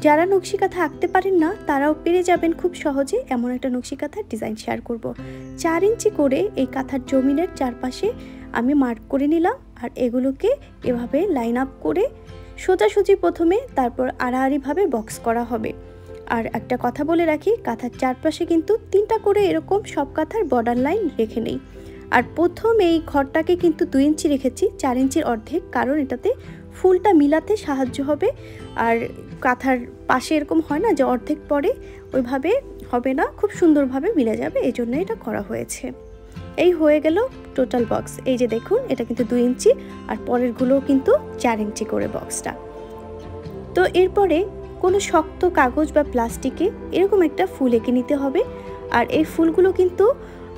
যারা নকশি কাঁথা আঁকতে পারেন না তারাও পেরে যাবেন খুব সহজে এমন একটা নকশি কাঁথার ডিজাইন শেয়ার করব। 4 ইঞ্চি করে এই কাঁথার জমিনের চারপাশে আমি মার্ক করে নিলাম, আর এগুলোকে এভাবে লাইন আপ করে সোজাসুজি প্রথমে, তারপর আড়াআড়িভাবে বক্স করা হবে। আর একটা কথা বলে রাখি, কাঁথার চারপাশে কিন্তু 3টা করে এরকম সব কাঁথার বর্ডার লাইন রেখে নেই। আর প্রথম এই ঘরটাকে কিন্তু 2 ইঞ্চি রেখেছি, 4 ইঞ্চির অর্ধেক, কারণ এটাতে ফুলটা মিলাতে সাহায্য হবে। আর কাঁথার পাশে এরকম হয় না যে অর্ধেক পরে, ওইভাবে হবে না, খুব সুন্দরভাবে মিলে যাবে, এই জন্য এটা করা হয়েছে। এই হয়ে গেল টোটাল বক্স। এই যে দেখুন, এটা কিন্তু 2 ইঞ্চি, আর পরেরগুলোও কিন্তু 4 ইঞ্চি করে বক্সটা। তো এরপরে কোনো শক্ত কাগজ বা প্লাস্টিকে এরকম একটা ফুল এঁকে নিতে হবে। আর এই ফুলগুলো কিন্তু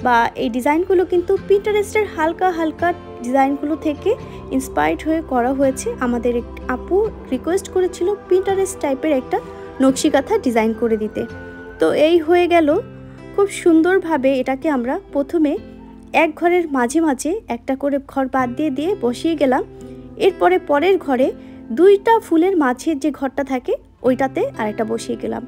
বা এই ডিজাইনগুলো কিন্তু পিন্টারেস্টের হালকা হালকা ডিজাইনগুলো থেকে ইন্সপায়ার্ড হয়ে করা হয়েছে। আমাদের আপু রিকোয়েস্ট করেছিল পিন্টারেস্ট টাইপের একটা নকশি কাঁথা ডিজাইন করে দিতে। তো এই হয়ে গেল খুব সুন্দরভাবে। এটাকে আমরা প্রথমে এক ঘরের মাঝে মাঝে একটা করে ঘর বাদ দিয়ে দিয়ে বসিয়ে গেলাম। এরপরে পরের ঘরে 2টা ফুলের মাঝের যে ঘরটা থাকে ওইটাতে আরেকটা বসিয়ে গেলাম।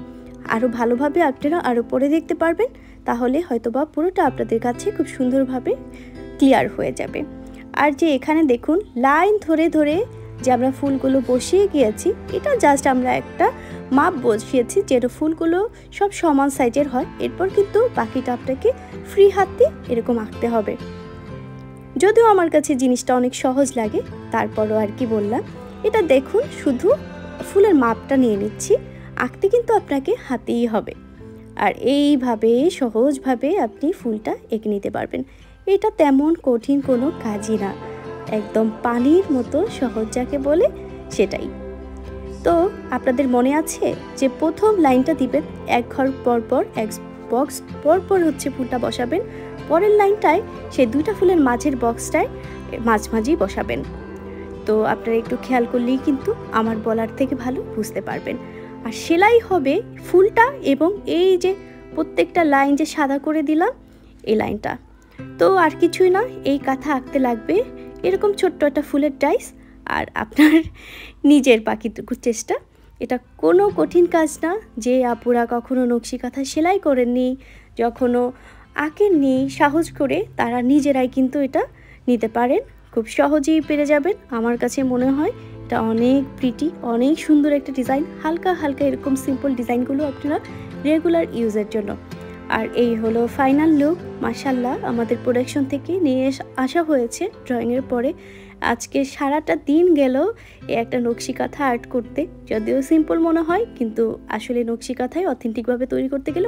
আরও ভালোভাবে আপনারা আরও পরে দেখতে পারবেন, তাহলে হয়তোবা পুরোটা আপনাদের কাছে খুব সুন্দরভাবে ক্লিয়ার হয়ে যাবে। আর যে এখানে দেখুন লাইন ধরে ধরে যে আমরা ফুলগুলো বসিয়ে গিয়েছি, এটা জাস্ট আমরা একটা মাপ বসিয়েছি, যেটা ফুলগুলো সব সমান সাইজের হয়। এরপর কিন্তু বাকিটা আপনাকে ফ্রি হাতে এরকম আঁকতে হবে। যদিও আমার কাছে জিনিসটা অনেক সহজ লাগে, তারপরও আর কি বললাম, এটা দেখুন শুধু ফুলের মাপটা নিয়ে নিচ্ছি, আঁকতে কিন্তু আপনাকে হাতেই হবে। আর এইভাবে সহজভাবে আপনি ফুলটা এঁকে নিতে পারবেন। এটা তেমন কঠিন কোনো কাজই না, একদম পানির মতো সহজ যাকে বলে সেটাই। তো আপনাদের মনে আছে যে প্রথম লাইনটা দিবেন, এক ঘর পরপর এক বক্স পরপর হচ্ছে ফুলটা বসাবেন। পরের লাইনটায় সেই 2টা ফুলের মাঝের বক্সটায় মাঝামাঝি বসাবেন। তো আপনারা একটু খেয়াল করলেই কিন্তু আমার বলার থেকে ভালো বুঝতে পারবেন। আর সেলাই হবে ফুলটা এবং এই যে প্রত্যেকটা লাইন যে সাদা করে দিলাম এই লাইনটা। তো আর কিছুই না, এই কাঁথা আঁকতে লাগবে এরকম ছোট্ট একটা ফুলের ডাইস আর আপনার নিজের বাকিটুকু চেষ্টা। এটা কোনো কঠিন কাজ না। যে আপুরা কখনো নকশি কাঁথা সেলাই করেননি, যখনও আঁকেননি, সাহস করে তারা নিজেরাই কিন্তু এটা নিতে পারেন, খুব সহজেই পেরে যাবেন। আমার কাছে মনে হয় এটা অনেক প্রিটি, অনেক সুন্দর একটা ডিজাইন। হালকা হালকা এরকম সিম্পল ডিজাইনগুলো আপনারা রেগুলার ইউজের জন্য। আর এই হলো ফাইনাল লুক। মাশাআল্লাহ, আমাদের প্রোডাকশন থেকে নিয়ে আসা হয়েছে ড্রয়িংয়ের পরে। আজকে সারাটা দিন গেল এই একটা নকশি কাঁথা আর্ট করতে। যদিও সিম্পল মনে হয়, কিন্তু আসলে নকশি কাঁথাই অথেন্টিকভাবে তৈরি করতে গেলে